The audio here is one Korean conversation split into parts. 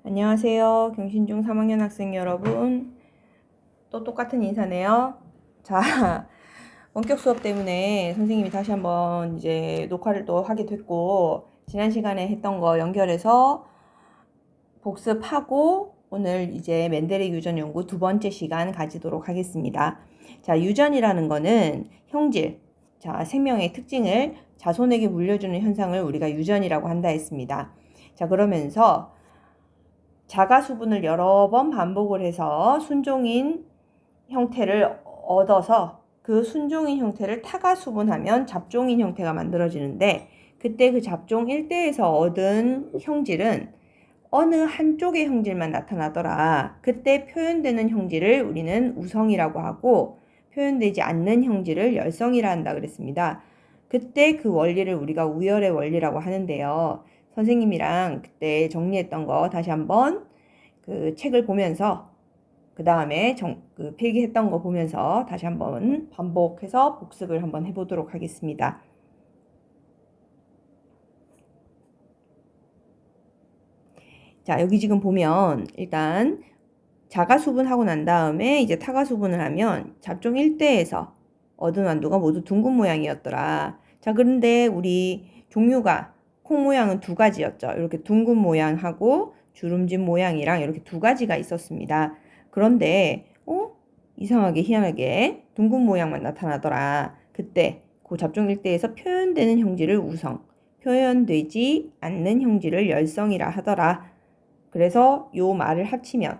안녕하세요. 경신중 3학년 학생 여러분. 또 똑같은 인사네요. 자, 원격 수업 때문에 선생님이 다시 한번 이제 녹화를 또 하게 됐고, 지난 시간에 했던 거 연결해서 복습하고 오늘 이제 맨델의 유전 연구 두 번째 시간 가지도록 하겠습니다. 자, 유전이라는 거는 형질, 자, 생명의 특징을 자손에게 물려주는 현상을 우리가 유전이라고 한다 했습니다. 자, 그러면서 자가수분을 여러 번 반복을 해서 순종인 형태를 얻어서 그 순종인 형태를 타가수분하면 잡종인 형태가 만들어지는데, 그때 그 잡종 1대에서 얻은 형질은 어느 한쪽의 형질만 나타나더라. 그때 표현되는 형질을 우리는 우성이라고 하고, 표현되지 않는 형질을 열성이라 한다 그랬습니다. 그때 그 원리를 우리가 우열의 원리라고 하는데요. 선생님이랑 그때 정리했던 거 다시 한번 그 책을 보면서 그 다음에 그 필기했던 거 보면서 다시 한번 반복해서 복습을 한번 해보도록 하겠습니다. 자, 여기 지금 보면 일단 자가수분하고 난 다음에 이제 타가수분을 하면 잡종 1대에서 얻은 완두가 모두 둥근 모양이었더라. 자, 그런데 우리 종류가 콩 모양은 두 가지였죠. 이렇게 둥근 모양하고 주름진 모양이랑 이렇게 두 가지가 있었습니다. 그런데 이상하게 희한하게 둥근 모양만 나타나더라. 그때 그 잡종 1대에서 표현되는 형질을 우성, 표현되지 않는 형질을 열성이라 하더라. 그래서 요 말을 합치면요,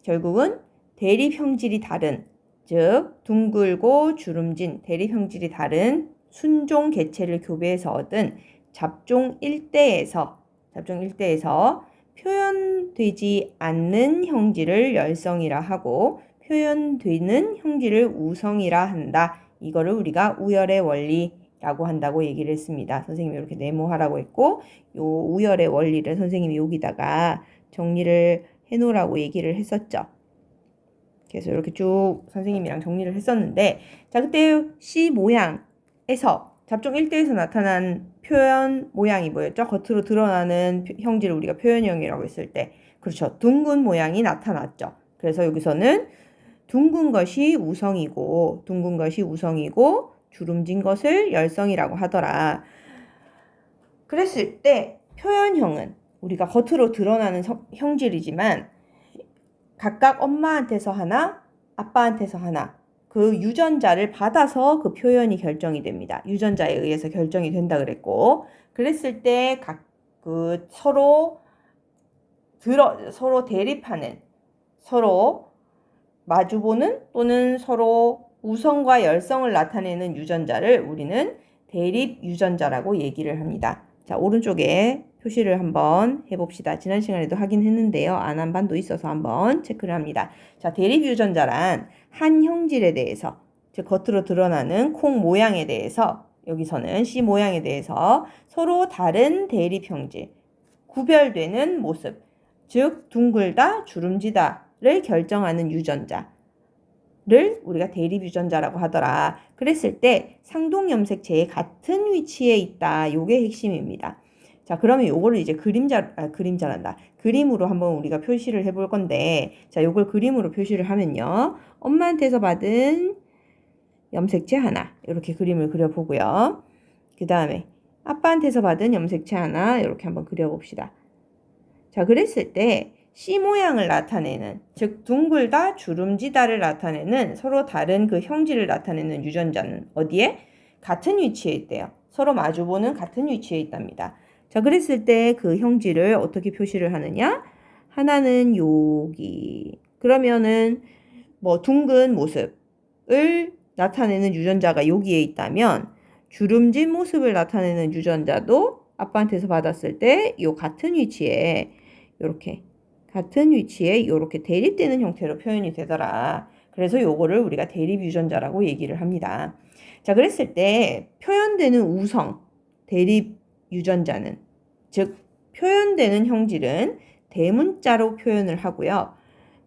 결국은 대립 형질이 다른, 즉 둥글고 주름진 대립 형질이 다른 순종 개체를 교배해서 얻은 잡종 1대에서 표현되지 않는 형질을 열성이라 하고 표현되는 형질을 우성이라 한다. 이거를 우리가 우열의 원리라고 한다고 얘기를 했습니다. 선생님이 이렇게 네모하라고 했고, 요 우열의 원리를 선생님이 여기다가 정리를 해놓으라고 얘기를 했었죠. 그래서 이렇게 쭉 선생님이랑 정리를 했었는데, 자, 그때 C 모양에서 잡종 1대에서 나타난 표현 모양이 뭐였죠? 겉으로 드러나는 형질을 우리가 표현형이라고 했을 때, 그렇죠, 둥근 모양이 나타났죠. 그래서 여기서는 둥근 것이 우성이고 주름진 것을 열성이라고 하더라. 그랬을 때 표현형은 우리가 겉으로 드러나는 형질이지만 각각 엄마한테서 하나, 아빠한테서 하나, 그 유전자를 받아서 그 표현이 결정이 됩니다. 유전자에 의해서 결정이 된다 그랬고, 그랬을 때 각 그 서로 대립하는, 서로 마주보는 또는 서로 우성과 열성을 나타내는 유전자를 우리는 대립 유전자라고 얘기를 합니다. 자, 오른쪽에 표시를 한번 해봅시다. 지난 시간에도 하긴 했는데요. 안 한 반도 있어서 한번 체크를 합니다. 자, 대립 유전자란 한 형질에 대해서, 즉 겉으로 드러나는 콩 모양에 대해서, 여기서는 C 모양에 대해서 서로 다른 대립 형질, 구별되는 모습, 즉 둥글다, 주름지다를 결정하는 유전자를 우리가 대립 유전자라고 하더라. 그랬을 때 상동염색체의 같은 위치에 있다. 요게 핵심입니다. 자, 그러면 요거를 이제 그림으로 한번 우리가 표시를 해볼 건데, 자, 요걸 그림으로 표시를 하면요, 엄마한테서 받은 염색체 하나, 이렇게 그림을 그려보고요. 그 다음에 아빠한테서 받은 염색체 하나, 이렇게 한번 그려봅시다. 자, 그랬을 때 C 모양을 나타내는, 즉 둥글다, 주름지다를 나타내는 서로 다른 그 형질을 나타내는 유전자는 어디에? 같은 위치에 있대요. 서로 마주보는 같은 위치에 있답니다. 자, 그랬을 때 그 형질을 어떻게 표시를 하느냐? 하나는 여기. 그러면은 뭐 둥근 모습을 나타내는 유전자가 여기에 있다면, 주름진 모습을 나타내는 유전자도 아빠한테서 받았을 때 요 같은 위치에 이렇게 대립되는 형태로 표현이 되더라. 그래서 요거를 우리가 대립 유전자라고 얘기를 합니다. 자, 그랬을 때 표현되는 우성 대립 유전자는, 즉 표현되는 형질은 대문자로 표현을 하고요.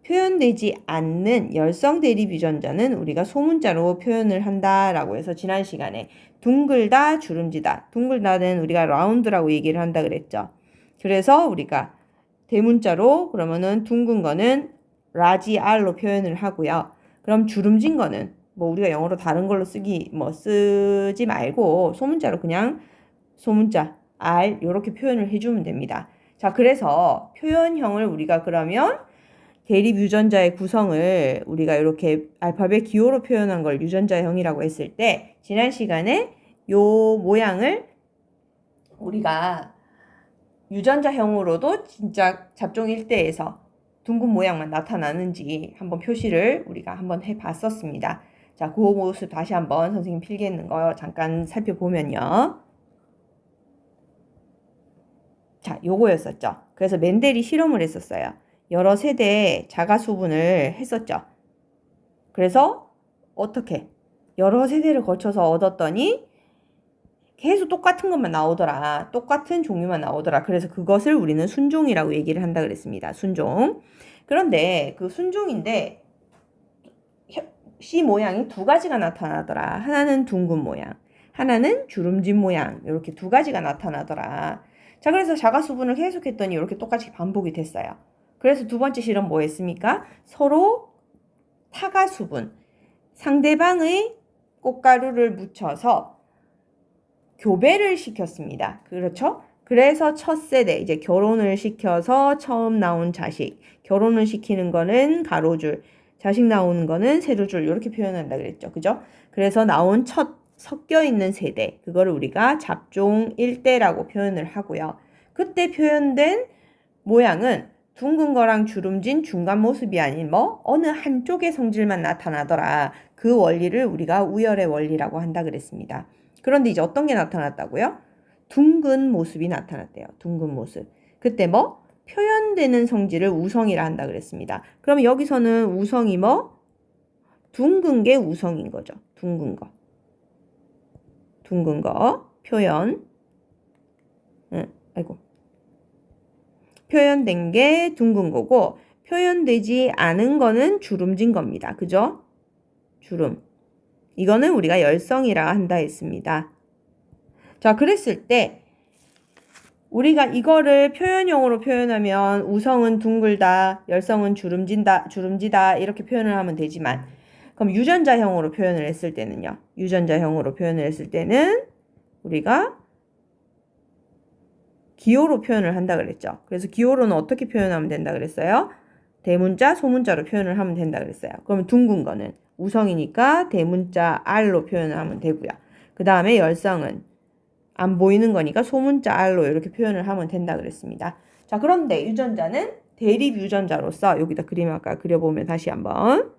표현되지 않는 열성 대립 유전자는 우리가 소문자로 표현을 한다라고 해서 지난 시간에 둥글다, 주름지다, 둥글다는 우리가 라운드라고 얘기를 한다 그랬죠. 그래서 우리가 대문자로 그러면은 둥근 거는 라지 R로 표현을 하고요. 그럼 주름진 거는 뭐 우리가 영어로 다른 걸로 쓰지 말고 소문자로 그냥 소문자 R 이렇게 표현을 해주면 됩니다. 자, 그래서 표현형을 우리가 그러면 대립 유전자의 구성을 우리가 이렇게 알파벳 기호로 표현한 걸 유전자형이라고 했을 때 지난 시간에 요 모양을 우리가 유전자형으로도 진짜 잡종 일대에서 둥근 모양만 나타나는지 한번 표시를 우리가 한번 해봤었습니다. 자, 그 모습 다시 한번 선생님 필기해 있는 거 잠깐 살펴보면요. 자, 요거였었죠. 그래서 멘델이 실험을 했었어요. 여러 세대의 자가수분을 했었죠. 그래서 어떻게 여러 세대를 거쳐서 얻었더니 계속 똑같은 것만 나오더라. 똑같은 종류만 나오더라. 그래서 그것을 우리는 순종이라고 얘기를 한다 그랬습니다. 순종. 그런데 그 순종인데 C 모양이 두 가지가 나타나더라. 하나는 둥근 모양, 하나는 주름진 모양. 이렇게 두 가지가 나타나더라. 자, 그래서 자가수분을 계속했더니 이렇게 똑같이 반복이 됐어요. 그래서 두 번째 실험 뭐 했습니까? 서로 타가수분, 상대방의 꽃가루를 묻혀서 교배를 시켰습니다. 그렇죠? 그래서 첫 세대, 이제 결혼을 시켜서 처음 나온 자식, 결혼을 시키는 거는 가로줄, 자식 나오는 거는 세로줄, 이렇게 표현한다 그랬죠. 그죠? 그래서 나온 첫 섞여 있는 세대, 그거를 우리가 잡종 1대라고 표현을 하고요. 그때 표현된 모양은 둥근 거랑 주름진 중간 모습이 아닌 어느 한쪽의 성질만 나타나더라. 그 원리를 우리가 우열의 원리라고 한다 그랬습니다. 그런데 이제 어떤 게 나타났다고요? 둥근 모습이 나타났대요. 둥근 모습. 그때 표현되는 성질을 우성이라 한다 그랬습니다. 그럼 여기서는 우성이 둥근 게 우성인 거죠. 둥근 거. 둥근 거. 표현. 표현된 게 둥근 거고 표현되지 않은 거는 주름진 겁니다. 그죠? 주름. 이거는 우리가 열성이라 한다 했습니다. 자, 그랬을 때 우리가 이거를 표현형으로 표현하면 우성은 둥글다, 열성은 주름지다 이렇게 표현을 하면 되지만 그럼 유전자형으로 표현을 했을 때는요. 유전자형으로 표현을 했을 때는 우리가 기호로 표현을 한다 그랬죠. 그래서 기호로는 어떻게 표현하면 된다 그랬어요? 대문자, 소문자로 표현을 하면 된다 그랬어요. 그러면 둥근 거는 우성이니까 대문자 R로 표현을 하면 되고요. 그 다음에 열성은 안 보이는 거니까 소문자 R로 이렇게 표현을 하면 된다 그랬습니다. 자, 그런데 유전자는 대립 유전자로서 여기다 그림 아까 그려보면 다시 한번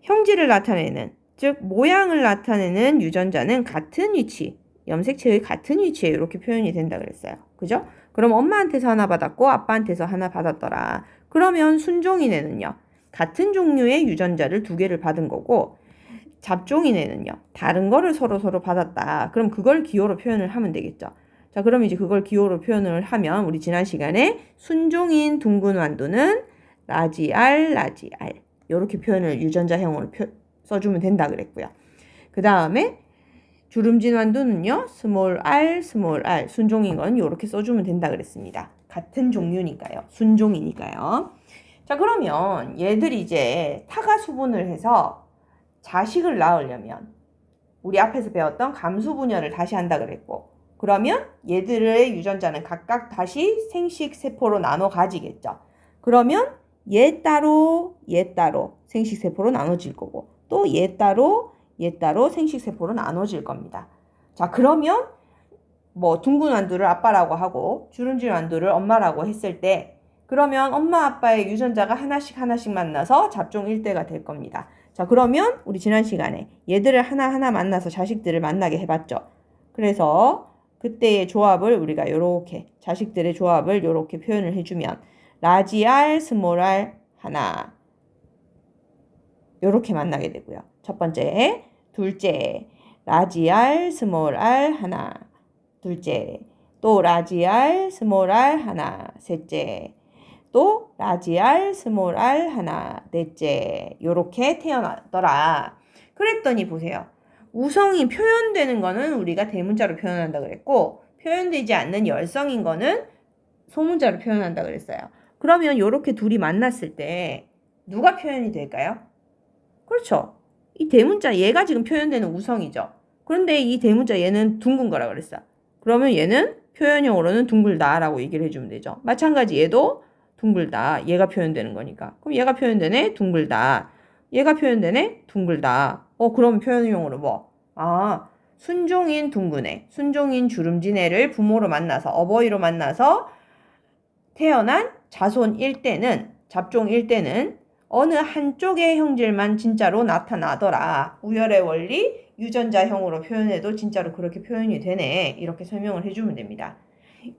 형질을 나타내는, 즉 모양을 나타내는 유전자는 같은 위치, 염색체의 같은 위치에 이렇게 표현이 된다 그랬어요. 그죠? 그럼 엄마한테서 하나 받았고 아빠한테서 하나 받았더라. 그러면 순종이네는요. 같은 종류의 유전자를 두 개를 받은 거고 잡종이네는요. 다른 거를 서로 받았다. 그럼 그걸 기호로 표현을 하면 되겠죠. 자, 그럼 이제 그걸 기호로 표현을 하면 우리 지난 시간에 순종인 둥근 완두는 라지 R 이렇게 표현을 유전자형으로 써주면 된다 그랬고요. 그 다음에 주름진 완두는요. 스몰 r 순종인 건 이렇게 써주면 된다 그랬습니다. 같은 종류니까요. 순종이니까요. 자, 그러면 얘들이 이제 타가수분을 해서 자식을 낳으려면 우리 앞에서 배웠던 감수분열을 다시 한다 그랬고 그러면 얘들의 유전자는 각각 다시 생식세포로 나눠 가지겠죠. 그러면 얘 따로 생식세포로 나눠질 거고 또 얘 따로 생식세포로 나눠질 겁니다. 자, 그러면 둥근 완두를 아빠라고 하고 주름진 완두를 엄마라고 했을 때 그러면 엄마 아빠의 유전자가 하나씩 만나서 잡종 1대가 될 겁니다. 자, 그러면 우리 지난 시간에 얘들을 하나하나 만나서 자식들을 만나게 해봤죠. 그래서 그때의 조합을 우리가 요렇게 자식들의 조합을 요렇게 표현을 해주면 라지 R, 스몰 r 하나 요렇게 만나게 되고요. 첫 번째, 둘째 라지 R, 스몰 r 하나 둘째 또 라지 R, 스몰 r 하나 셋째 또 라지 R, 스몰 r 하나 넷째 요렇게 태어나더라. 그랬더니 보세요. 우성이 표현되는 거는 우리가 대문자로 표현한다 그랬고 표현되지 않는 열성인 거는 소문자로 표현한다 그랬어요. 그러면 이렇게 둘이 만났을 때 누가 표현이 될까요? 그렇죠. 이 대문자 얘가 지금 표현되는 우성이죠. 그런데 이 대문자 얘는 둥근 거라 그랬어. 그러면 얘는 표현형으로는 둥글다라고 얘기를 해주면 되죠. 마찬가지 얘도 둥글다. 얘가 표현되는 거니까. 그럼 얘가 표현되네? 둥글다. 얘가 표현되네? 둥글다. 그럼 표현형으로 뭐? 순종인 둥근애, 순종인 주름진 애를 부모로 만나서 어버이로 만나서 태어난 자손 1대는 잡종 1대는 어느 한쪽의 형질만 진짜로 나타나더라. 우열의 원리 유전자형으로 표현해도 진짜로 그렇게 표현이 되네. 이렇게 설명을 해주면 됩니다.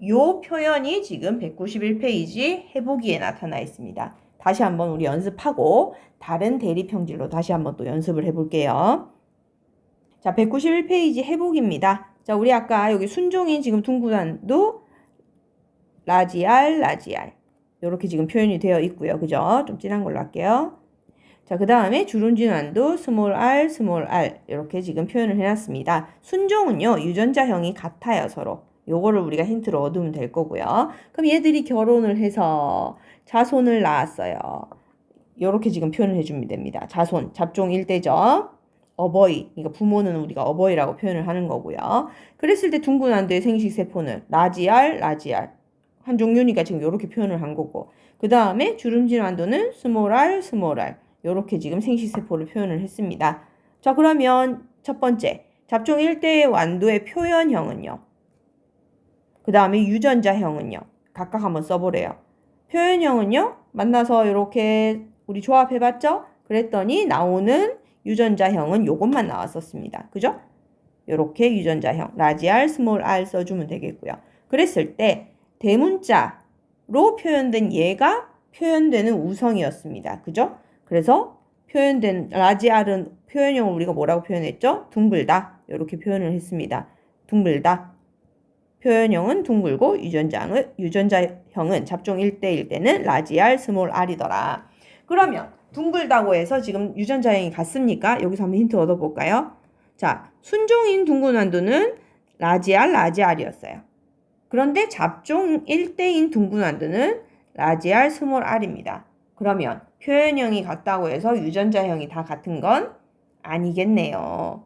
요 표현이 지금 191페이지 해보기에 나타나 있습니다. 다시 한번 우리 연습하고 다른 대립형질로 다시 한번 또 연습을 해볼게요. 자, 191페이지 해보기입니다. 자, 우리 아까 여기 순종인 지금 둥근안도 라지알, 라지알. 이렇게 지금 표현이 되어 있고요. 그죠? 좀 진한 걸로 할게요. 자, 그 다음에 주름진 완도 스몰 r, 스몰 r. 이렇게 지금 표현을 해놨습니다. 순종은요, 유전자형이 같아요, 서로. 요거를 우리가 힌트로 얻으면 될 거고요. 그럼 얘들이 결혼을 해서 자손을 낳았어요. 이렇게 지금 표현을 해주면 됩니다. 자손, 잡종 1대죠. 어버이, 그러니까 부모는 우리가 어버이라고 표현을 하는 거고요. 그랬을 때 둥근안도의 생식세포는 라지알, 라지알. 한 종류니까 지금 이렇게 표현을 한 거고. 그 다음에 주름진 완도는 스몰 r, 스몰 r. 이렇게 지금 생식세포를 표현을 했습니다. 자, 그러면 첫 번째, 잡종 1대의 완도의 표현형은요. 그 다음에 유전자형은요. 각각 한번 써보래요. 표현형은요. 만나서 이렇게 우리 조합해봤죠? 그랬더니 나오는 유전자형은 요것만 나왔었습니다. 그죠? 요렇게 유전자형 라지알, 스몰 r 써주면 되겠고요. 그랬을 때 대문자로 표현된 얘가 표현되는 우성이었습니다. 그죠? 그래서 표현된 라지알은 표현형을 우리가 뭐라고 표현했죠? 둥글다. 이렇게 표현을 했습니다. 둥글다. 표현형은 둥글고 유전자형은 잡종 1대일 때는 라지알, 스몰 r이더라. 그러면 둥글다고 해서 지금 유전자형이 같습니까? 여기서 한번 힌트 얻어볼까요? 자, 순종인 둥근완두는 라지알, 라지알이었어요. 그런데 잡종 1대인 둥근완두는 라지알, 스몰 r입니다. 그러면 표현형이 같다고 해서 유전자형이 다 같은 건 아니겠네요.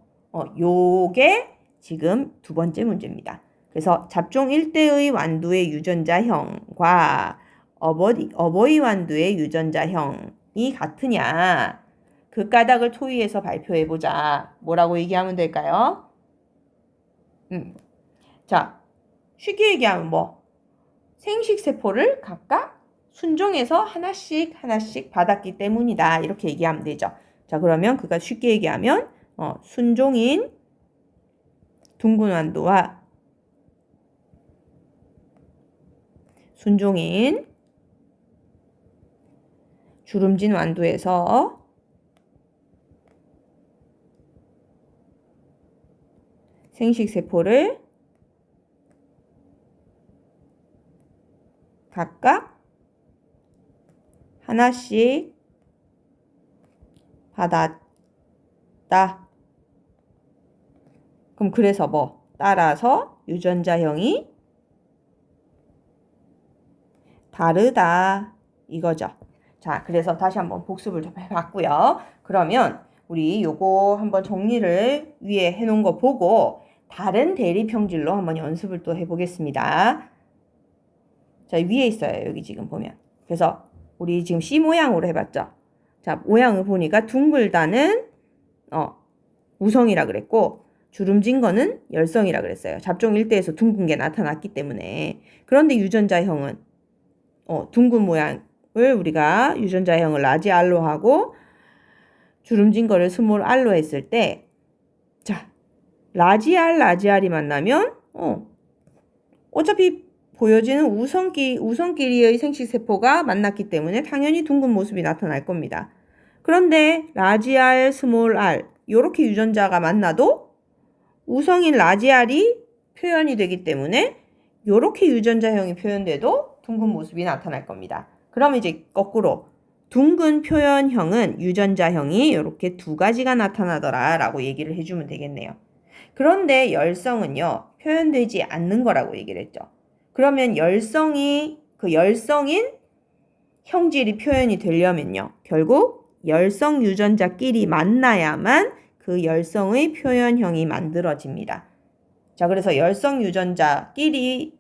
요게 지금 두 번째 문제입니다. 그래서 잡종 1대의 완두의 유전자형과 어버이 완두의 유전자형이 같으냐? 그 까닭을 토의해서 발표해보자. 뭐라고 얘기하면 될까요? 자, 쉽게 얘기하면 뭐? 생식세포를 각각 순종해서 하나씩 받았기 때문이다. 이렇게 얘기하면 되죠. 자, 그러면 그가 쉽게 얘기하면 순종인 둥근완두와 순종인 주름진 완두에서 생식세포를 각각 하나씩 받았다. 그럼 그래서 뭐? 따라서 유전자형이 다르다. 이거죠. 자, 그래서 다시 한번 복습을 좀 해봤고요. 그러면 우리 요거 한번 정리를 위에 해놓은 거 보고 다른 대립형질로 한번 연습을 또 해보겠습니다. 자, 위에 있어요. 여기 지금 보면. 그래서 우리 지금 C 모양으로 해봤죠. 자, 모양을 보니까 둥글다는 우성이라 그랬고 주름진 거는 열성이라 그랬어요. 잡종 1대에서 둥근 게 나타났기 때문에. 그런데 유전자형은 둥근 모양을 우리가 유전자형을 라지 R로 하고 주름진 거를 스몰 R로 했을 때 자, 라지 R이 만나면 어차피 보여지는 우성끼리의 생식세포가 만났기 때문에 당연히 둥근 모습이 나타날 겁니다. 그런데 라지 R, 스몰 r 이렇게 유전자가 만나도 우성인 라지 R이 표현이 되기 때문에 이렇게 유전자형이 표현돼도 둥근 모습이 나타날 겁니다. 그럼 이제 거꾸로 둥근 표현형은 유전자형이 이렇게 두 가지가 나타나더라 라고 얘기를 해주면 되겠네요. 그런데 열성은요 표현되지 않는 거라고 얘기를 했죠. 그러면 그 열성인 형질이 표현이 되려면요. 결국 열성 유전자끼리 만나야만 그 열성의 표현형이 만들어집니다. 자, 그래서 열성 유전자끼리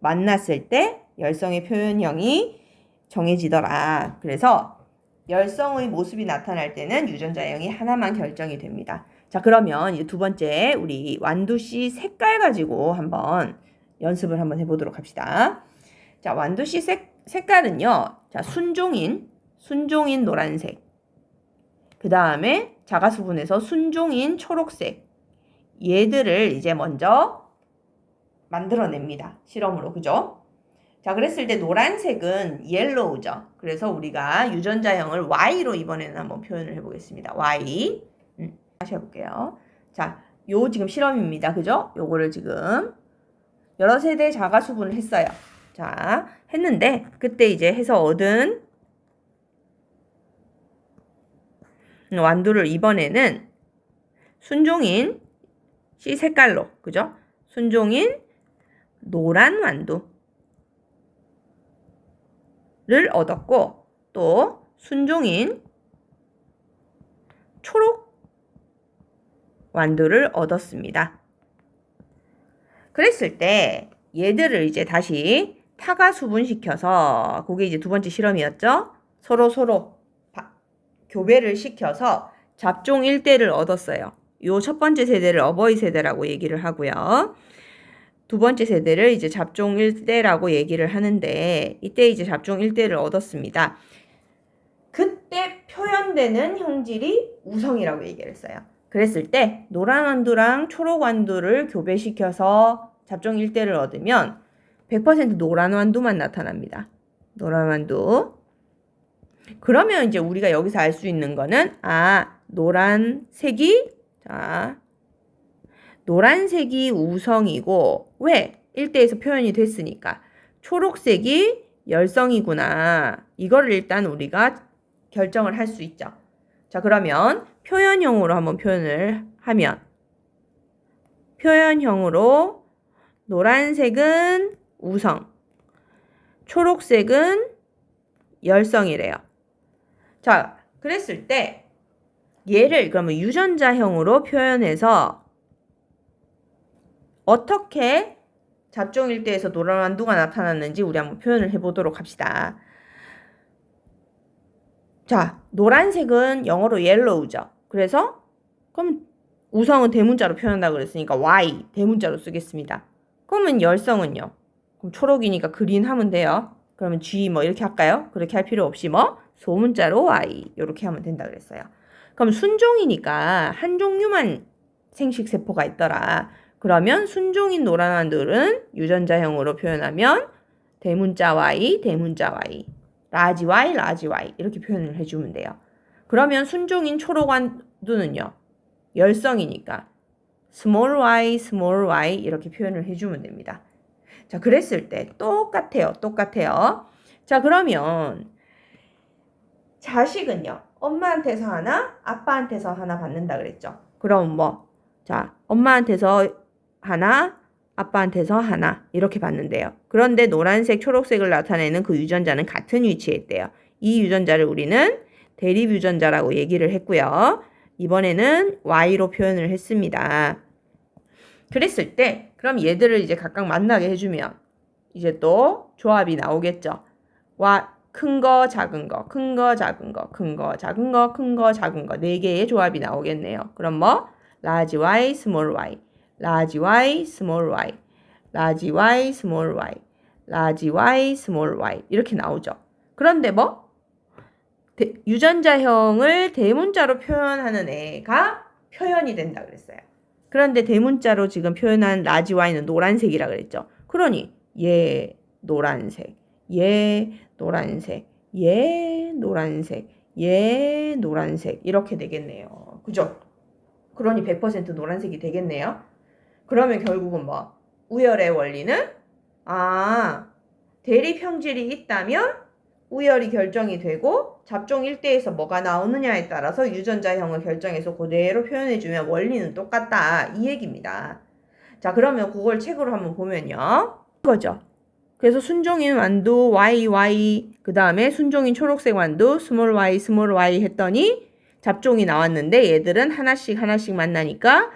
만났을 때 열성의 표현형이 정해지더라. 그래서 열성의 모습이 나타날 때는 유전자형이 하나만 결정이 됩니다. 자, 그러면 이제 두 번째 우리 완두씨 색깔 가지고 한번 연습을 한번 해보도록 합시다. 자, 완두씨 색깔은요. 자, 순종인 노란색. 그 다음에 자가수분에서 순종인 초록색. 얘들을 이제 먼저 만들어냅니다. 실험으로. 그죠? 자, 그랬을 때 노란색은 옐로우죠. 그래서 우리가 유전자형을 Y로 이번에는 한번 표현을 해보겠습니다. Y. 다시 해볼게요. 자, 요 지금 실험입니다. 그죠? 요거를 지금 여러 세대 자가수분을 했어요. 자, 했는데 그때 이제 해서 얻은 완두를 이번에는 순종인 C 색깔로, 그죠? 순종인 노란 완두를 얻었고 또 순종인 초록 완두를 얻었습니다. 그랬을 때 얘들을 이제 다시 타가 수분시켜서, 그게 이제 두 번째 실험이었죠. 서로 교배를 시켜서 잡종 1대를 얻었어요. 요 첫 번째 세대를 어버이 세대라고 얘기를 하고요. 두 번째 세대를 이제 잡종 1대라고 얘기를 하는데, 이때 이제 잡종 1대를 얻었습니다. 그때 표현되는 형질이 우성이라고 얘기를 했어요. 그랬을 때 노란 완두랑 초록 완두를 교배시켜서 잡종 1대를 얻으면 100% 노란 완두만 나타납니다. 노란 완두. 그러면 이제 우리가 여기서 알 수 있는 거는, 노란색이 우성이고, 왜? 1대에서 표현이 됐으니까. 초록색이 열성이구나. 이거를 일단 우리가 결정을 할 수 있죠. 자, 그러면 표현형으로 한번 표현을 하면, 표현형으로 노란색은 우성, 초록색은 열성이래요. 자, 그랬을 때 얘를 그러면 유전자형으로 표현해서 어떻게 잡종 1대에서 노란 완두가 나타났는지 우리 한번 표현을 해보도록 합시다. 자, 노란색은 영어로 yellow죠. 그래서 그럼 우성은 대문자로 표현한다고 그랬으니까 Y 대문자로 쓰겠습니다. 그러면 열성은요? 그럼 초록이니까 그린 하면 돼요. 그러면 G 뭐 이렇게 할까요? 그렇게 할 필요 없이 소문자로 Y 이렇게 하면 된다 그랬어요. 그럼 순종이니까 한 종류만 생식세포가 있더라. 그러면 순종인 노란 완두는 유전자형으로 표현하면 대문자 Y, 대문자 Y, 라지 Y, 라지 Y 이렇게 표현을 해주면 돼요. 그러면 순종인 초록 완두는요, 열성이니까 small y, small y 이렇게 표현을 해주면 됩니다. 자, 그랬을 때 똑같아요. 자, 그러면 자식은요, 엄마한테서 하나, 아빠한테서 하나 받는다 그랬죠. 그럼 자, 엄마한테서 하나, 아빠한테서 하나 이렇게 받는데요. 그런데 노란색, 초록색을 나타내는 그 유전자는 같은 위치에 있대요. 이 유전자를 우리는 대립 유전자라고 얘기를 했고요. 이번에는 Y로 표현을 했습니다. 그랬을 때 그럼 얘들을 이제 각각 만나게 해주면 이제 또 조합이 나오겠죠. 큰 거, 작은 거, 큰 거, 작은 거, 큰 거, 작은 거, 큰 거, 작은 거 4개의 조합이 나오겠네요. 그럼 large y, small y, large y, small y, large y, small y, large y, small y 이렇게 나오죠. 그런데 유전자형을 대문자로 표현하는 애가 표현이 된다 그랬어요. 그런데 대문자로 지금 표현한 라지 Y는 노란색이라 그랬죠. 그러니 얘 노란색, 얘 노란색, 얘 노란색, 얘 노란색 이렇게 되겠네요. 그죠? 그러니 100% 노란색이 되겠네요. 그러면 결국은 우열의 원리는 대립 형질이 있다면 우열이 결정이 되고 잡종 1대에서 뭐가 나오느냐에 따라서 유전자형을 결정해서 그대로 표현해주면 원리는 똑같다 이 얘기입니다. 자, 그러면 그걸 책으로 한번 보면요. 이거죠. 그래서 순종인 완두 YY 그 다음에 순종인 초록색 완두 스몰 y 했더니 잡종이 나왔는데 얘들은 하나씩 만나니까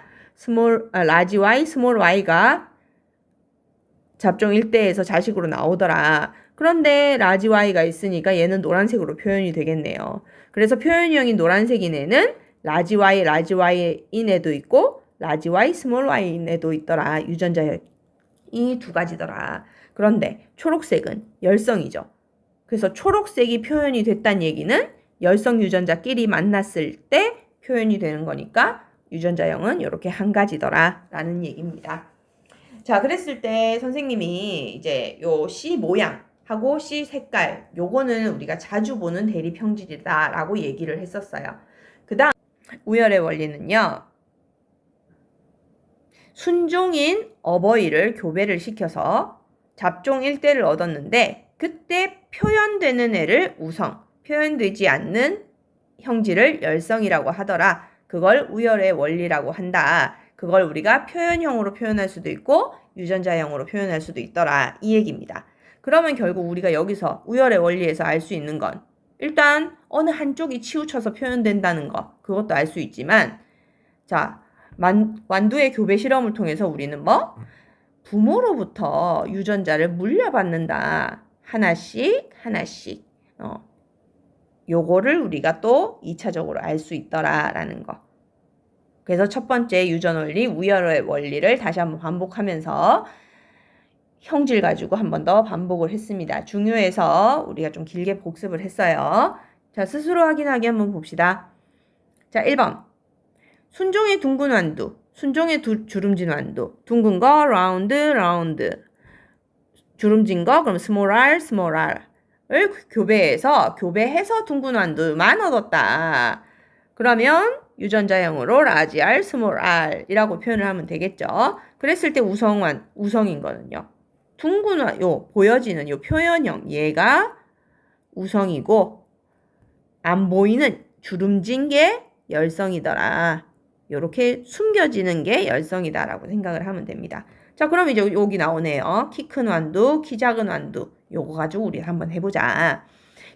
라지 y 스몰 y가 잡종 1대에서 자식으로 나오더라. 그런데 라지 y가 있으니까 얘는 노란색으로 표현이 되겠네요. 그래서 표현형인 노란색인 애는 라지 y인 애도 있고 라지 y 스몰 y인 애도 있더라. 유전자형이 두 가지더라. 그런데 초록색은 열성이죠. 그래서 초록색이 표현이 됐다는 얘기는 열성 유전자끼리 만났을 때 표현이 되는 거니까 유전자형은 이렇게 한 가지더라 라는 얘기입니다. 자, 그랬을 때 선생님이 이제 요 C 모양하고 C 색깔 요거는 우리가 자주 보는 대립형질이다 라고 얘기를 했었어요. 그 다음 우열의 원리는요. 순종인 어버이를 교배를 시켜서 잡종 1대를 얻었는데 그때 표현되는 애를 우성, 표현되지 않는 형질을 열성이라고 하더라. 그걸 우열의 원리라고 한다. 그걸 우리가 표현형으로 표현할 수도 있고 유전자형으로 표현할 수도 있더라. 이 얘기입니다. 그러면 결국 우리가 여기서 우열의 원리에서 알 수 있는 건 일단 어느 한쪽이 치우쳐서 표현된다는 거 그것도 알 수 있지만 자 완두의 교배 실험을 통해서 우리는 뭐? 부모로부터 유전자를 물려받는다. 하나씩. 요거를 우리가 또 2차적으로 알 수 있더라라는 거. 그래서 첫 번째 유전 원리, 우열의 원리를 다시 한번 반복하면서 형질 가지고 한 번 더 반복을 했습니다. 중요해서 우리가 좀 길게 복습을 했어요. 자, 스스로 확인하기 한번 봅시다. 자, 1번. 순종의 둥근 완두, 순종의 주름진 완두. 둥근 거 라운드. 주름진 거 그럼 스몰 r을 교배해서 둥근 완두만 얻었다. 그러면 유전자형으로 라지 r, 스몰 r이라고 표현을 하면 되겠죠. 그랬을 때 우성인 거는요. 둥근 보여지는 요 표현형 얘가 우성이고 안 보이는 주름진 게 열성이더라. 요렇게 숨겨지는 게 열성이다라고 생각을 하면 됩니다. 자, 그럼 이제 여기 나오네요. 키 큰 완두, 키 작은 완두. 요거 가지고 우리 한번 해보자.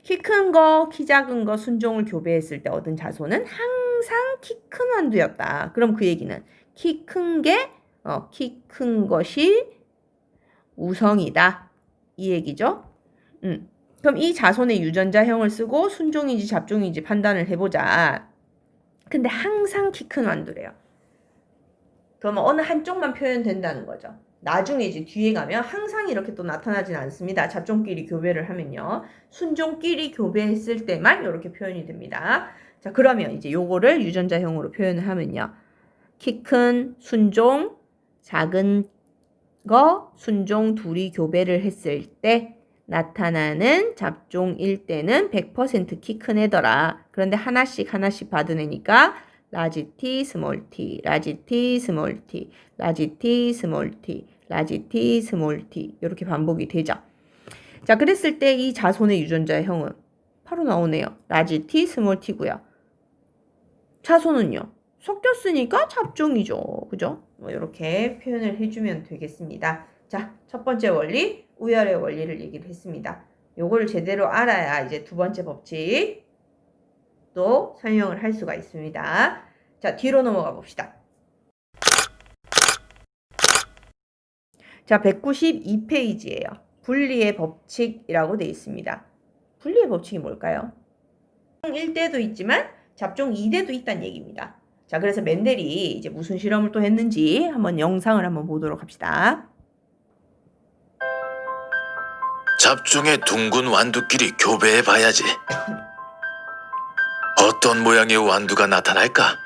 키 큰 거, 키 작은 거 순종을 교배했을 때 얻은 자손은 항상 키 큰 완두였다. 그럼 그 얘기는 키 큰 것이 우성이다. 이 얘기죠. 그럼 이 자손의 유전자형을 쓰고 순종인지 잡종인지 판단을 해보자. 근데 항상 키 큰 완두래요. 그러면 어느 한쪽만 표현된다는 거죠. 나중에 이제 뒤에 가면 항상 이렇게 또 나타나진 않습니다. 잡종끼리 교배를 하면요. 순종끼리 교배했을 때만 이렇게 표현이 됩니다. 자, 그러면 이제 요거를 유전자형으로 표현을 하면요. 키 큰 순종, 작은 거 순종 둘이 교배를 했을 때 나타나는 잡종일 때는 100% 키 큰 애더라. 그런데 하나씩 받은 애니까 라지 t, 스몰 t, 라지 t, 스몰 t, 라지 t, 스몰 t, 라지 t, 스몰 t 이렇게 반복이 되죠. 자, 그랬을 때 이 자손의 유전자형은 바로 나오네요. 라지 t, 스몰 t고요. 자손은요. 섞였으니까 잡종이죠. 그죠? 뭐 이렇게 표현을 해주면 되겠습니다. 자, 첫 번째 원리, 우열의 원리를 얘기를 했습니다. 요거를 제대로 알아야 이제 두 번째 법칙 또 설명을 할 수가 있습니다. 자, 뒤로 넘어가 봅시다. 자, 192페이지예요. 분리의 법칙이라고 되어 있습니다. 분리의 법칙이 뭘까요? 잡종 1대도 있지만 잡종 2대도 있다는 얘기입니다. 자, 그래서 멘델이 이제 무슨 실험을 또 했는지 한번 영상을 한번 보도록 합시다. 잡종의 둥근 완두끼리 교배해 봐야지. 어떤 모양의 완두가 나타날까?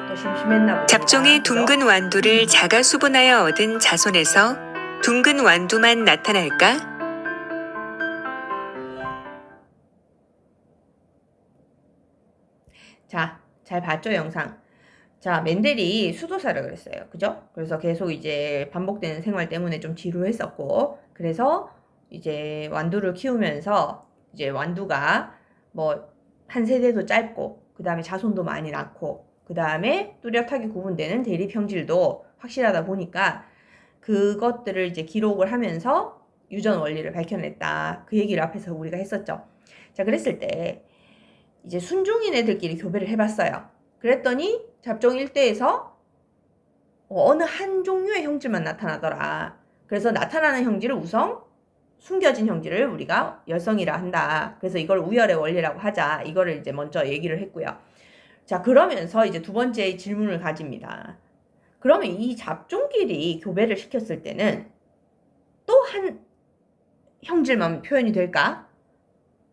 또 심심했나 보다. 잡종의 둥근 완두를 자가 수분하여 얻은 자손에서 둥근 완두만 나타날까? 자, 잘 봤죠, 영상? 자, 멘델이 수도사를 그랬어요. 그죠? 그래서 계속 이제 반복되는 생활 때문에 좀 지루했었고, 그래서 이제 완두를 키우면서 이제 완두가 뭐 한 세대도 짧고, 그 다음에 자손도 많이 낳고, 그 다음에 뚜렷하게 구분되는 대립 형질도 확실하다 보니까 그것들을 이제 기록을 하면서 유전 원리를 밝혀냈다. 그 얘기를 앞에서 우리가 했었죠. 자, 그랬을 때 이제 순종인 애들끼리 교배를 해봤어요. 그랬더니 잡종 일대에서 어느 한 종류의 형질만 나타나더라. 그래서 나타나는 형질을 우성, 숨겨진 형질을 우리가 열성이라 한다. 그래서 이걸 우열의 원리라고 하자. 이거를 이제 먼저 얘기를 했고요. 자, 그러면서 이제 두 번째 질문을 가집니다. 그러면 이 잡종끼리 교배를 시켰을 때는 또 한 형질만 표현이 될까?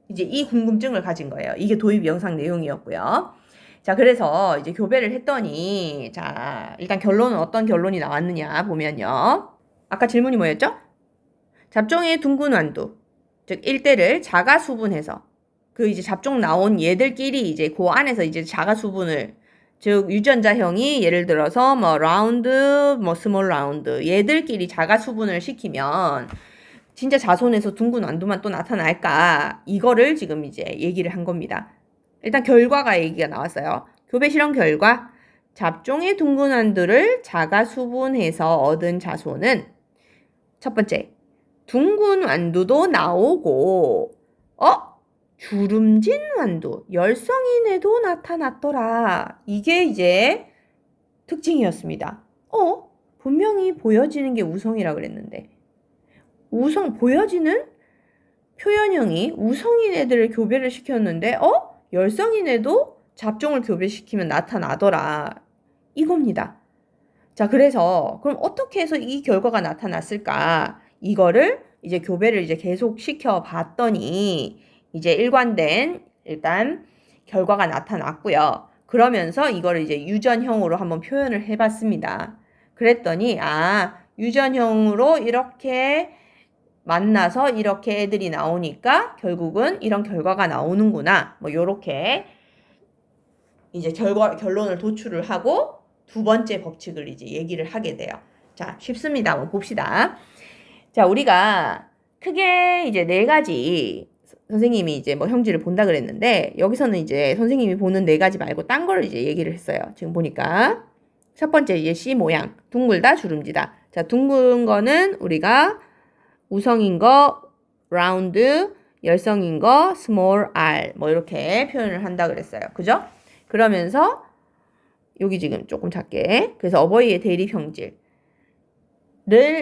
이제 이 궁금증을 가진 거예요. 이게 도입 영상 내용이었고요. 자, 그래서 이제 교배를 했더니, 자, 일단 결론은 어떤 결론이 나왔느냐 보면요. 아까 질문이 뭐였죠? 잡종의 둥근 완두, 즉 1대를 자가 수분해서 그 이제 잡종 나온 얘들끼리 이제 그 안에서 이제 자가 수분을, 즉 유전자형이 예를 들어서 뭐 라운드, 뭐 스몰 라운드 얘들끼리 자가 수분을 시키면 진짜 자손에서 둥근 완두만 또 나타날까? 이거를 지금 이제 얘기를 한 겁니다. 일단 결과가 얘기가 나왔어요. 교배 실험 결과 잡종의 둥근 완두를 자가 수분해서 얻은 자손은 첫 번째, 둥근 완두도 나오고 주름진 완두, 열성인에도 나타났더라. 이게 이제 특징이었습니다. 분명히 보여지는 게 우성이라 그랬는데 우성, 보여지는 표현형이 우성인 애들을 교배를 시켰는데 열성인 애도 잡종을 교배시키면 나타나더라. 이겁니다. 자, 그래서 그럼 어떻게 해서 이 결과가 나타났을까? 이거를 이제 교배를 이제 계속 시켜봤더니 이제 일관된 일단 결과가 나타났고요. 그러면서 이거를 이제 유전형으로 한번 표현을 해봤습니다. 그랬더니 유전형으로 이렇게 만나서 이렇게 애들이 나오니까 결국은 이런 결과가 나오는구나. 뭐 요렇게 이제 결론을 도출을 하고 두 번째 법칙을 이제 얘기를 하게 돼요. 자, 쉽습니다. 한번 봅시다. 자, 우리가 크게 이제 4가지 선생님이 이제 뭐 형질을 본다 그랬는데 여기서는 이제 선생님이 보는 4가지 말고 딴 걸 이제 얘기를 했어요. 지금 보니까 첫 번째 이제 C 모양, 둥글다, 주름지다. 자, 둥근 거는 우리가 우성인 거 라운드, 열성인 거 스몰 r 뭐 이렇게 표현을 한다 그랬어요. 그죠? 그러면서 여기 지금 조금 작게, 그래서 어버이의 대립 형질을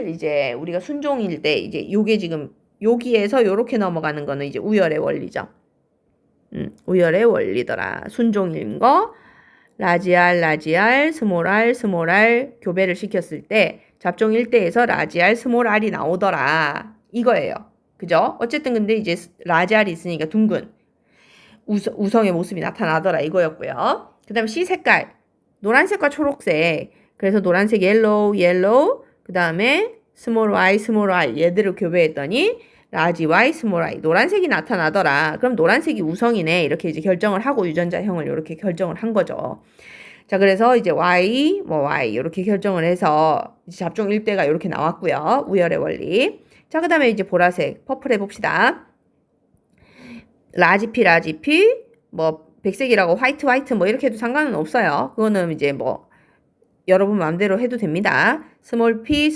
이제 우리가 순종일 때 이제 요게 지금 여기에서 요렇게 넘어가는 거는 이제 우열의 원리죠. 우열의 원리더라. 순종인 거 라지 r, 스몰 r 교배를 시켰을 때 잡종 1대에서 라지 r, 스몰 r이 나오더라. 이거예요. 그죠? 어쨌든 근데 이제 라지 r이 있으니까 둥근 우성의 모습이 나타나더라. 이거였고요. 그 다음에 C 색깔. 노란색과 초록색. 그래서 노란색 옐로우 그 다음에 스몰 y 얘들을 교배했더니 라지 y, 스몰 y 노란색이 나타나더라. 그럼 노란색이 우성이네. 이렇게 이제 결정을 하고 유전자형을 이렇게 결정을 한 거죠. 자, 그래서 이제 y 이렇게 결정을 해서 잡종 1대가 이렇게 나왔고요. 우열의 원리. 자, 그 다음에 이제 보라색, 퍼플 해봅시다. 라지 P, 뭐 백색이라고 화이트 뭐 이렇게 해도 상관은 없어요. 그거는 이제 뭐 여러분 마음대로 해도 됩니다. 스몰 p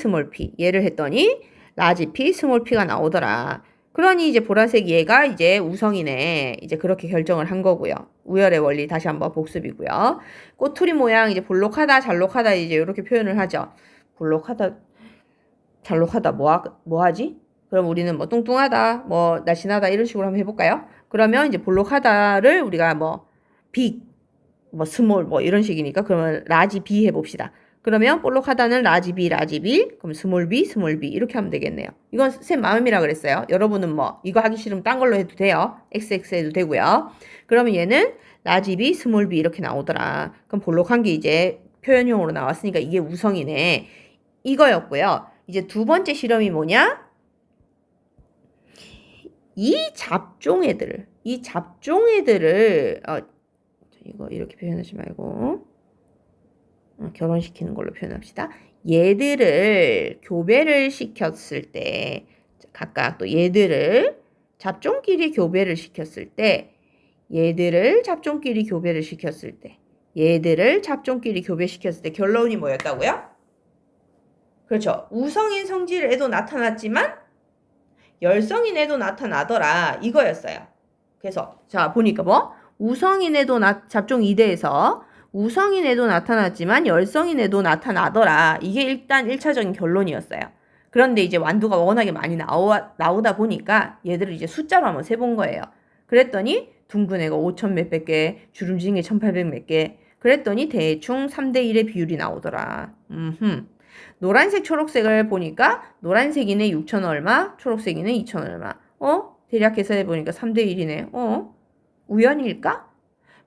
얘를 했더니 라지 P, 스몰 p가 나오더라. 그러니 이제 보라색 얘가 이제 우성이네. 이제 그렇게 결정을 한 거고요. 우열의 원리 다시 한번 복습이고요. 꼬투리 모양 이제 볼록하다, 잘록하다 이제 이렇게 표현을 하죠. 볼록하다, 잘록하다 뭐 하지? 그럼 우리는 뭐 뚱뚱하다, 뭐 날씬하다 이런 식으로 한번 해볼까요? 그러면 이제 볼록하다를 우리가 뭐 빅, 뭐 스몰 뭐 이런 식이니까 그러면 라지 B 해봅시다. 그러면 볼록하다는 라지 B, 그럼 스몰 B 이렇게 하면 되겠네요. 이건 쌤 마음이라 그랬어요. 여러분은 뭐 이거 하기 싫으면 딴 걸로 해도 돼요. XX 해도 되고요. 그러면 얘는 라지 B, 스몰 B 이렇게 나오더라. 그럼 볼록한 게 이제 표현형으로 나왔으니까 이게 우성이네. 이거였고요. 이제 두 번째 실험이 뭐냐? 이 잡종 애들을 이거 이렇게 표현하지 말고 결혼시키는 걸로 표현합시다. 얘들을 교배를 시켰을 때 각각 또 얘들을 잡종끼리 교배를 시켰을 때 결론이 뭐였다고요? 그렇죠. 우성인 성질에도 나타났지만 열성인에도 나타나더라 이거였어요. 그래서 자 보니까 뭐 우성인에도 잡종 2대에서 우성인에도 나타났지만 열성인에도 나타나더라. 이게 일단 1차적인 결론이었어요. 그런데 이제 완두가 워낙에 많이 나오다 보니까 얘들을 이제 숫자로 한번 세본 거예요. 그랬더니 둥근 애가 5,000 몇백 개, 주름진 게 1,800 몇 개. 그랬더니 대충 3대1의 비율이 나오더라. 노란색, 초록색을 보니까 노란색이네 6,000 얼마, 초록색이네 2,000 얼마. 대략 계산해 보니까 3대1이네. 우연일까?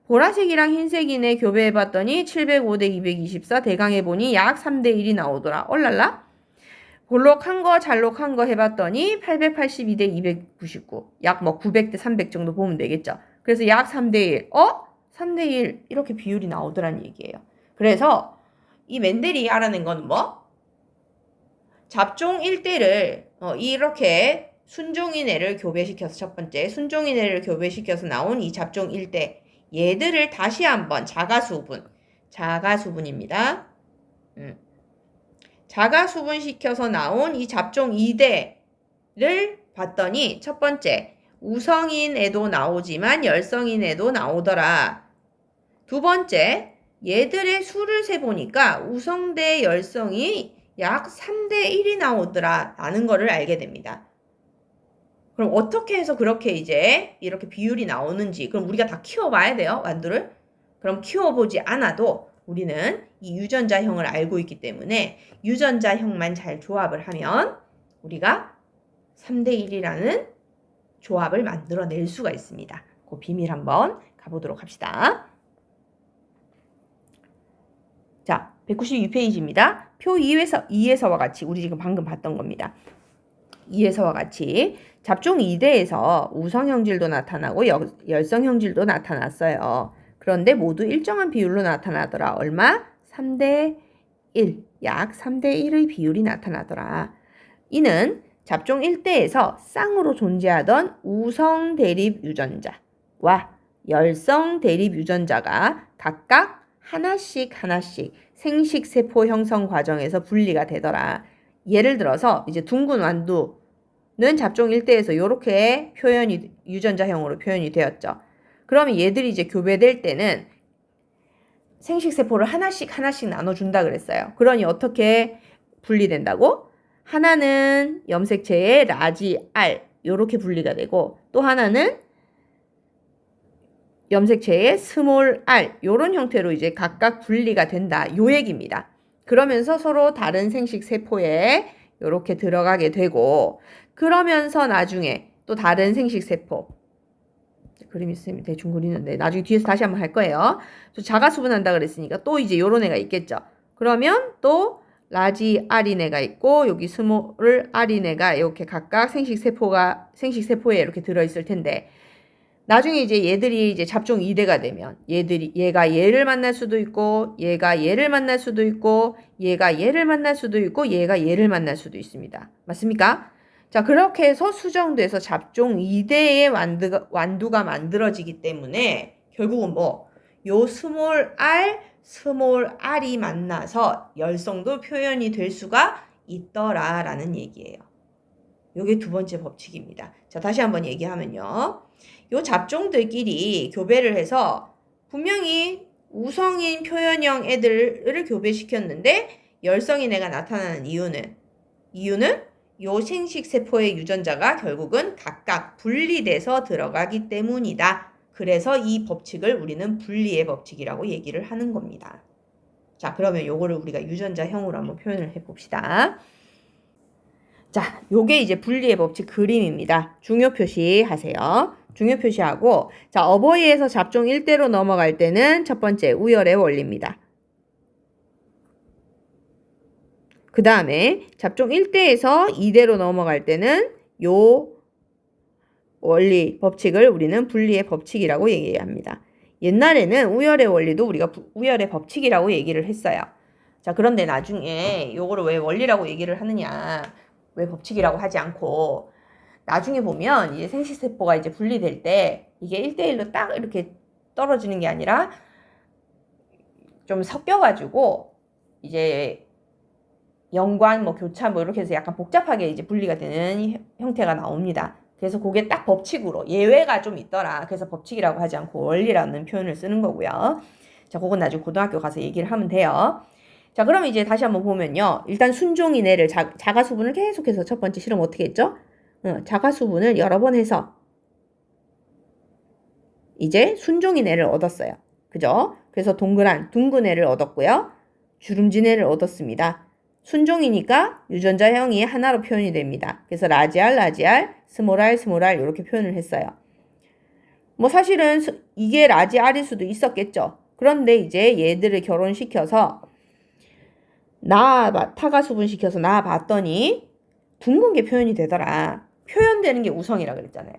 보라색이랑 흰색이네 교배해 봤더니 705대 224 대강해 보니 약 3대1이 나오더라. 얼랄라? 볼록한 거 잘록한 거 해봤더니 882대 299 약 뭐 900대 300 정도 보면 되겠죠. 그래서 약 3대1 3대1 이렇게 비율이 나오더란 얘기예요. 그래서 이 맨델이 알아낸 건 뭐? 잡종 1대를 이렇게 순종인 애를 교배시켜서 첫 번째 순종인 애를 교배시켜서 나온 이 잡종 1대 얘들을 다시 한번 자가수분입니다. 자가수분시켜서 나온 이 잡종 2대를 봤더니 첫 번째 우성인에도 나오지만 열성인에도 나오더라. 두 번째 얘들의 수를 세보니까 우성 대 열성이 약 3대1이 나오더라 라는 거를 알게 됩니다. 그럼 어떻게 해서 그렇게 이제 이렇게 비율이 나오는지 그럼 우리가 다 키워봐야 돼요 완두를. 그럼 키워보지 않아도 우리는 이 유전자형을 알고 있기 때문에 유전자형만 잘 조합을 하면 우리가 3대1이라는 조합을 만들어낼 수가 있습니다. 그 비밀 한번 가보도록 합시다. 자, 192페이지입니다. 표 2에서와 같이 우리 지금 방금 봤던 겁니다. 2에서와 같이 잡종 2대에서 우성형질도 나타나고 열성형질도 나타났어요. 그런데 모두 일정한 비율로 나타나더라. 얼마? 3대1. 약 3대1의 비율이 나타나더라. 이는 잡종 1대에서 쌍으로 존재하던 우성 대립 유전자와 열성 대립 유전자가 각각 하나씩 생식세포 형성 과정에서 분리가 되더라. 예를 들어서 이제 둥근 완두는 잡종 1대에서 이렇게 유전자형으로 표현이 되었죠. 그러면 얘들이 이제 교배될 때는 생식세포를 하나씩 나눠준다 그랬어요. 그러니 어떻게 분리된다고? 하나는 염색체의 라지 R 이렇게 분리가 되고 또 하나는 염색체의 스몰 R 이런 형태로 이제 각각 분리가 된다. 요 얘기입니다. 그러면서 서로 다른 생식세포에 이렇게 들어가게 되고 그러면서 나중에 또 다른 생식세포 그림이 쌤이 대충 그리는데 나중에 뒤에서 다시 한번 할 거예요. 자가수분한다 그랬으니까 또 이제 요런 애가 있겠죠. 그러면 또 라지 R인 애가 있고 여기 스몰 R인 애가 이렇게 각각 생식세포에 이렇게 들어있을 텐데 나중에 이제 얘들이 이제 잡종 2대가 되면 얘가 얘를 만날 수도 있고 얘가 얘를 만날 수도 있고 얘가 얘를 만날 수도 있고 얘가 얘를 만날 수도 있습니다. 맞습니까? 자, 그렇게 해서 수정돼서 잡종 2대의 완두가 만들어지기 때문에 결국은 뭐? 요 스몰 R이 만나서 열성도 표현이 될 수가 있더라라는 얘기예요. 요게 두 번째 법칙입니다. 자, 다시 한번 얘기하면요. 요 잡종들끼리 교배를 해서 분명히 우성인 표현형 애들을 교배시켰는데 열성인 애가 나타나는 이유는 요 생식세포의 유전자가 결국은 각각 분리돼서 들어가기 때문이다. 그래서 이 법칙을 우리는 분리의 법칙이라고 얘기를 하는 겁니다. 자, 그러면 요거를 우리가 유전자형으로 한번 표현을 해봅시다. 자, 요게 이제 분리의 법칙 그림입니다. 중요 표시하세요. 중요 표시하고 자, 어버이에서 잡종 1대로 넘어갈 때는 첫 번째 우열의 원리입니다. 그 다음에 잡종 1대에서 2대로 넘어갈 때는 요 원리 법칙을 우리는 분리의 법칙이라고 얘기합니다. 옛날에는 우열의 원리도 우리가 우열의 법칙이라고 얘기를 했어요. 자, 그런데 나중에 요거를 왜 원리라고 얘기를 하느냐, 왜 법칙이라고 하지 않고 나중에 보면 이제 생식세포가 이제 분리될 때 이게 1대1로 딱 이렇게 떨어지는 게 아니라 좀 섞여가지고 이제 연관, 뭐 교차, 뭐 이렇게 해서 약간 복잡하게 이제 분리가 되는 형태가 나옵니다. 그래서 그게 딱 법칙으로 예외가 좀 있더라. 그래서 법칙이라고 하지 않고 원리라는 표현을 쓰는 거고요. 자, 그건 나중에 고등학교 가서 얘기를 하면 돼요. 자, 그럼 이제 다시 한번 보면요. 일단 순종이네를 자가수분을 계속해서 첫 번째 실험 어떻게 했죠? 자가수분을 여러 번 해서 이제 순종이네를 얻었어요. 그죠? 그래서 둥근 애를 얻었고요. 주름진 애를 얻었습니다. 순종이니까 유전자형이 하나로 표현이 됩니다. 그래서 라지알, 스몰알 이렇게 표현을 했어요. 뭐 사실은 이게 라지알일 수도 있었겠죠. 그런데 이제 얘들을 결혼시켜서 타가수분시켜서 낳아봤더니 둥근 게 표현이 되더라. 표현되는 게 우성이라 그랬잖아요.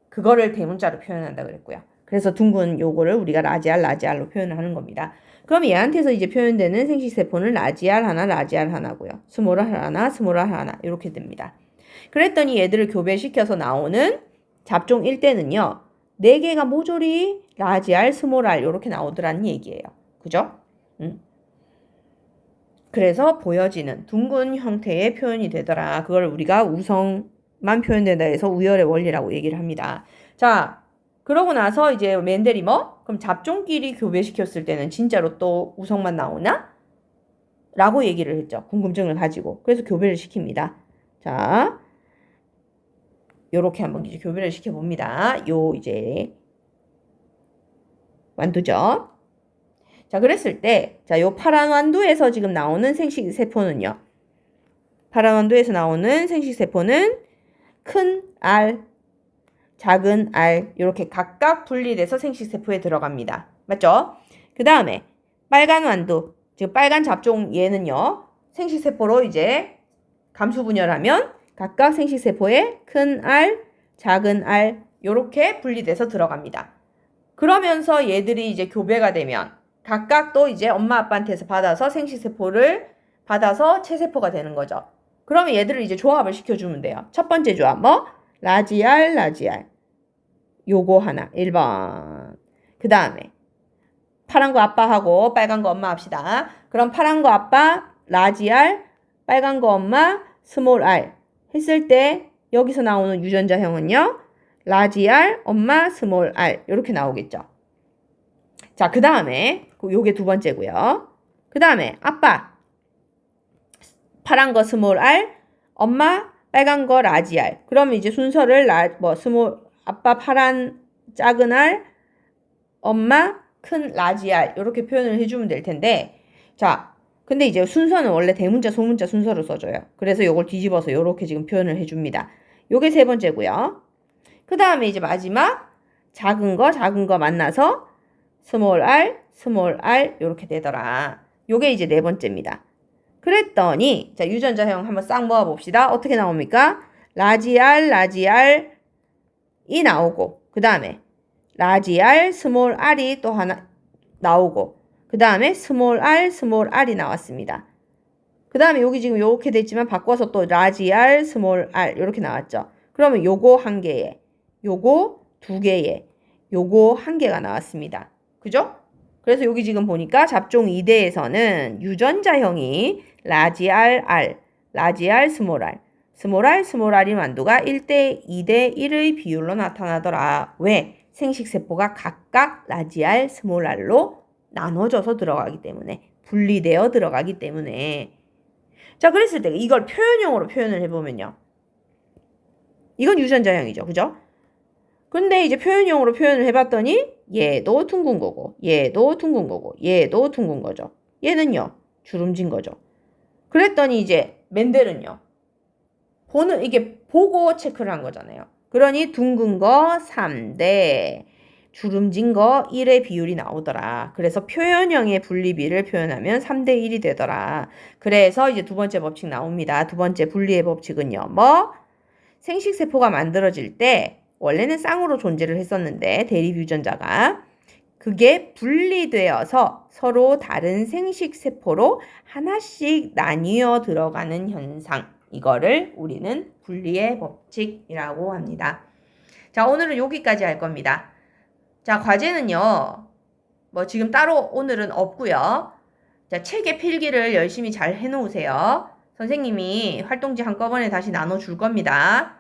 그거를 대문자로 표현한다 그랬고요. 그래서 둥근 요거를 우리가 라지알로 표현을 하는 겁니다. 그럼 얘한테서 이제 표현되는 생식세포는 라지알 하나고요. 스몰알 하나 이렇게 됩니다. 그랬더니 얘들을 교배시켜서 나오는 잡종 1대는요. 4개가 모조리 라지알, 스몰알 이렇게 나오더라는 얘기예요. 그죠? 그래서 보여지는 둥근 형태의 표현이 되더라. 그걸 우리가 우성만 표현된다 해서 우열의 원리라고 얘기를 합니다. 자, 그러고 나서 이제 멘델이 그럼 잡종끼리 교배시켰을 때는 진짜로 또 우성만 나오나? 라고 얘기를 했죠. 궁금증을 가지고. 그래서 교배를 시킵니다. 자, 요렇게 한번 이제 교배를 시켜봅니다. 요 이제 완두죠. 자, 그랬을 때, 자, 요 파란 완두에서 지금 나오는 생식세포는요. 파란 완두에서 나오는 생식세포는 큰 알, 작은 알, 이렇게 각각 분리돼서 생식세포에 들어갑니다. 맞죠? 그 다음에 빨간 완두, 즉 빨간 잡종 얘는요. 생식세포로 이제 감수분열하면 각각 생식세포에 큰 알, 작은 알, 이렇게 분리돼서 들어갑니다. 그러면서 얘들이 이제 교배가 되면 각각 또 이제 엄마 아빠한테서 받아서 생식세포를 받아서 체세포가 되는 거죠. 그러면 얘들을 이제 조합을 시켜주면 돼요. 첫 번째 조합 라지알 요거 하나 1번. 그 다음에 파란 거 아빠하고 빨간 거 엄마 합시다. 그럼 파란 거 아빠 라지알, 빨간 거 엄마 스몰알 했을 때 여기서 나오는 유전자형은요. 라지알, 엄마, 스몰알 이렇게 나오겠죠. 자, 그 다음에 요게 두 번째고요. 그 다음에 아빠 파란 거 스몰알, 엄마 빨간 거 라지알. 그러면 이제 순서를 아빠 파란 작은 알, 엄마 큰 라지알 이렇게 표현을 해주면 될 텐데, 자, 근데 이제 순서는 원래 대문자, 소문자 순서로 써줘요. 그래서 요걸 뒤집어서 요렇게 지금 표현을 해줍니다. 요게 세 번째고요. 그 다음에 이제 마지막 작은 거 만나서 스몰 R 요렇게 되더라. 요게 이제 네 번째입니다. 그랬더니 자 유전자형 한번 싹 모아봅시다. 어떻게 나옵니까? 라지알이 나오고 그 다음에 라지알 스몰 R이 또 하나 나오고 그 다음에 스몰 R이 나왔습니다. 그 다음에 여기 지금 요렇게 됐지만 바꿔서 또 라지알 스몰 R 요렇게 나왔죠. 그러면 요거 한 개에 요거 두 개에 요거 한 개가 나왔습니다. 그죠? 그래서 여기 지금 보니까 잡종 2대에서는 유전자형이 라지알 R, 라지알 스몰 R이 만두가 1대 2대 1의 비율로 나타나더라. 왜? 생식세포가 각각 라지알 스몰 R로 나눠져서 들어가기 때문에 분리되어 들어가기 때문에 자 그랬을 때 이걸 표현형으로 표현을 해보면요. 이건 유전자형이죠. 그죠? 근데 이제 표현형으로 표현을 해봤더니 얘도 둥근 거고 얘도 둥근 거고 얘도 둥근 거죠. 얘는요. 주름진 거죠. 그랬더니 이제 멘델은요. 이게 보고 체크를 한 거잖아요. 그러니 둥근 거 3대 주름진 거 1의 비율이 나오더라. 그래서 표현형의 분리비를 표현하면 3대 1이 되더라. 그래서 이제 두 번째 법칙 나옵니다. 두 번째 분리의 법칙은요. 생식세포가 만들어질 때 원래는 쌍으로 존재를 했었는데 대립 유전자가 그게 분리되어서 서로 다른 생식세포로 하나씩 나뉘어 들어가는 현상 이거를 우리는 분리의 법칙이라고 합니다. 자 오늘은 여기까지 할 겁니다. 자 과제는요 지금 따로 오늘은 없고요. 자 책에 필기를 열심히 잘 해놓으세요. 선생님이 활동지 한꺼번에 다시 나눠줄 겁니다.